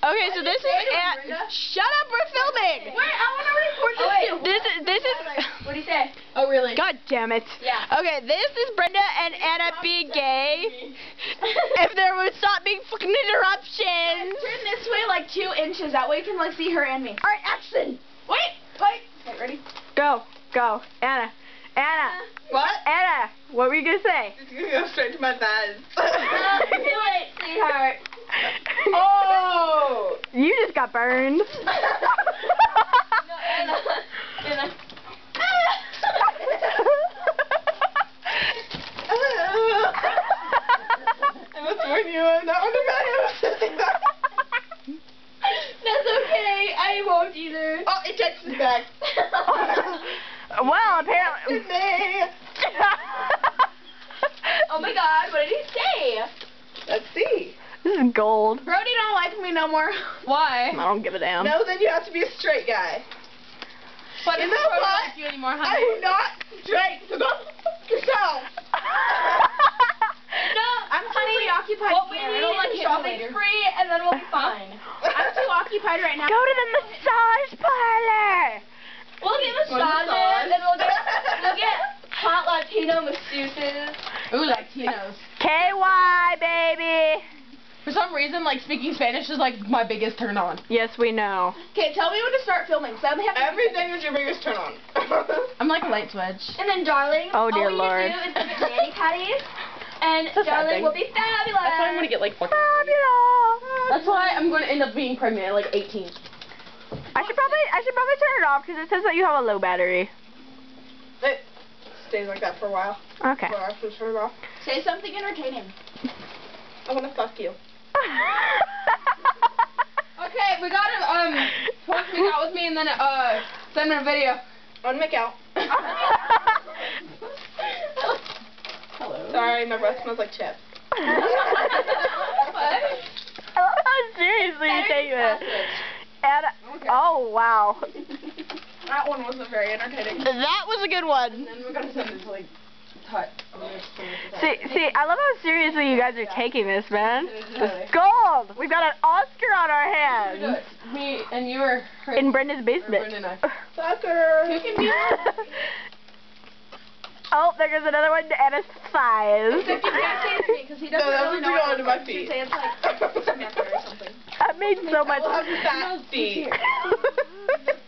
Okay, so this is shut up, we're filming. Wait, I want to record this too. This is. What do you say? Oh, really? God damn it. Yeah. Okay, this is Brenda and Anna being gay. If there would stop being fucking interruptions. Turn this way like 2 inches. That way you can like see her and me. All right, action. Wait. Okay, ready? Go. Anna. What? Anna, what were you gonna say? It's gonna go straight to my thighs. Do it, sweetheart. Oh! You just got burned. No, Anna. I must warn you, I'm not on the back. That's okay. I won't either. Oh, it texts me back. Well, apparently. Oh my God, what did he say? Let's see. This is gold. Brody don't like me no more. Why? I don't give a damn. No, then you have to be a straight guy. But You if know Brody what? don't like you anymore, honey. I'm not straight, so go fuck yourself. No, I'm too preoccupied. What we need is a shopping spree, and then we'll be fine. I'm too occupied right now. Go to the massage parlor. We'll get massages, and we'll get hot Latino masseuses. Ooh, Latinos. KY, baby. For some reason, like, speaking Spanish is, like, my biggest turn on. Yes, we know. Okay, tell me when to start filming. So I have Everything is your biggest turn on. I'm like a light switch. And then, darling, Oh, dear all we Lord. need to do is get mani patties, and That's a sad darling, thing. we'll be fabulous. That's why I'm gonna get, like, fucking... Fabulous. That's why I'm gonna end up being pregnant at, like, 18. I should probably turn it off because it says that you have a low battery. It stays like that for a while. Okay. Before I have to turn it off. Say something entertaining. I wanna fuck you. Okay, we gotta, supposed to make out with me and then, send me a video. I wanna make out. Hello. Sorry, my breath smells like chips. I love how seriously you take this. Anna, oh, wow. That one wasn't very entertaining. That was a good one. And then we're gonna send it to, like, Tut. See, I love how seriously you guys are taking this, man. It's gold. We've got an Oscar on our hands. Me and you are... In Brenda's basement. Brenda and I. Sucker. You can be Oh, there goes another one to Anna's thighs. Except you can't say it to me because he doesn't No, that really would know be what onto my to feet. say. It's like Samantha or something. That made so much I love fat feet.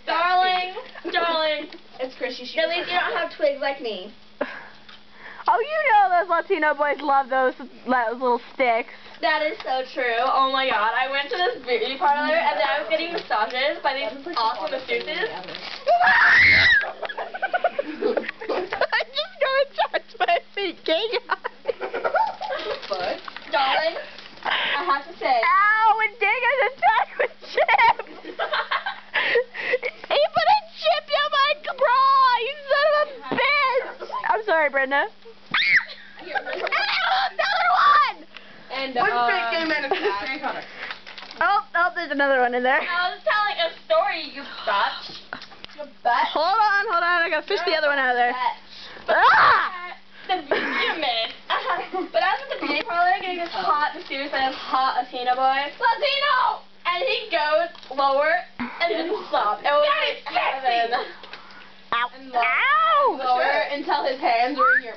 Darling, it's Chrissy. At least you don't have twigs like me. Oh, you know those Latino boys love those little sticks. That is so true. Oh my God, I went to this beauty parlor and then I was getting massages by these awesome masseuses. I just got attacked by a fake gay guy. But Darling, I have to say. Ow, and dang, I was attacked with chips. He put a chip in my bra, you son of a bitch. I'm sorry, Brenda. Another one! And what fake gay man is that? Oh, there's another one in there. I was telling a story, you butt. You butt. Hold on, I gotta fish the other one out of there. But Ah! the beauty but I was at the beauty parlor getting this hot masseuse by this hot Latino boy. Latino! And he goes lower and then stop. It was like heaven. Ow. And Ow! lower until his hands were in your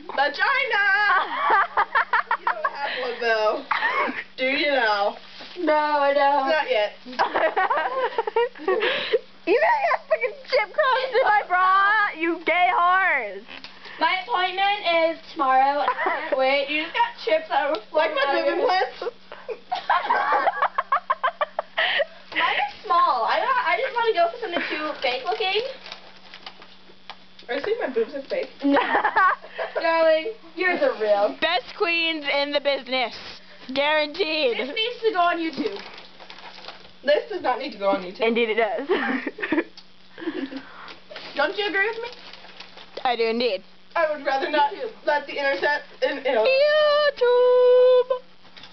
Vagina! You don't have one though. Do you know? No, I don't. Not yet. You got fucking chip crumbs in my bra, you gay whores. My appointment is tomorrow and I can't wait. You just got chips out of Like my boob implants? Mine are small. I just want to go for something too fake looking. Are you saying my boobs are fake? Darling, you're the real. Best queens in the business. Guaranteed. This needs to go on YouTube. This does not need to go on YouTube. Indeed it does. Don't you agree with me? I do indeed. I would rather not let the internet... YouTube!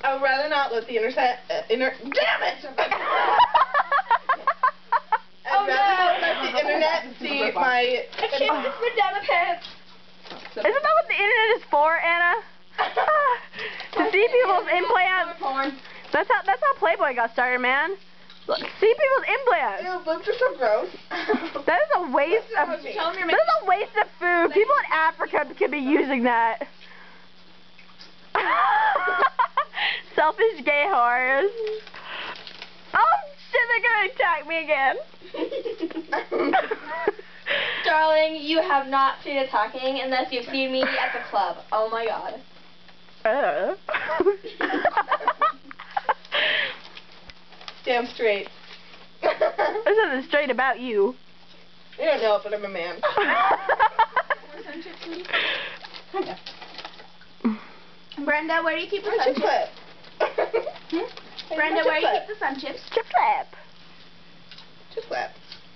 I would rather not let the internet... Damn it! I'd rather not let the internet see my... I can't just put down the pants. Isn't that what the internet is for, Anna? To see people's implants. Porn. That's how Playboy got started, man. Look, see people's implants. Ew, boobs are so gross. That is a waste of. That is a waste of food. People in Africa could be using that. Selfish gay whores. Oh shit! They're gonna attack me again. Darling, you have not seen attacking unless you've seen me at the club. Oh my god. Damn straight. This isn't straight about you. You don't know it, but I'm a man. Brenda, where do you keep the Where's sun your chips? clip? Brenda, where do you keep the sun chips? Chip flip. Just flip.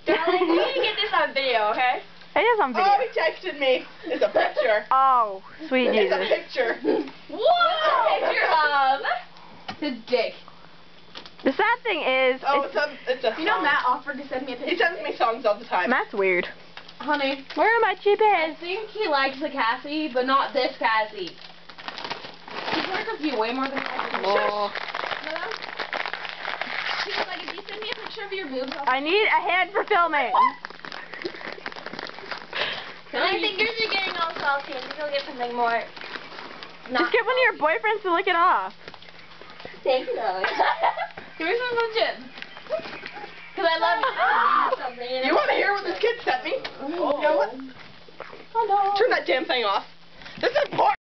Darling, you need to get this on video, okay? It is on video. Oh, he texted me. It's a picture. Oh, sweet It's a Jesus. picture. Whoa! Picture of His dick. The sad thing is, Oh, it's a You know song. Matt offered to send me a He picture. sends me songs all the time. Matt's weird. Honey, Where are my cheap I heads? think he likes the Cassie, but not this Cassie. He's worth a few way more than I do. Oh. He was like, if you send me a picture of your boobs, I'll... I need a hand for filming. My fingers are getting all salty. I'm gonna get something more. Just get one of your boyfriends to lick it off. Thanks, darling. Give me some sun chips. Because I love you. You want to hear what this kid sent me? You know what? Oh no. Turn that damn thing off. This is porn.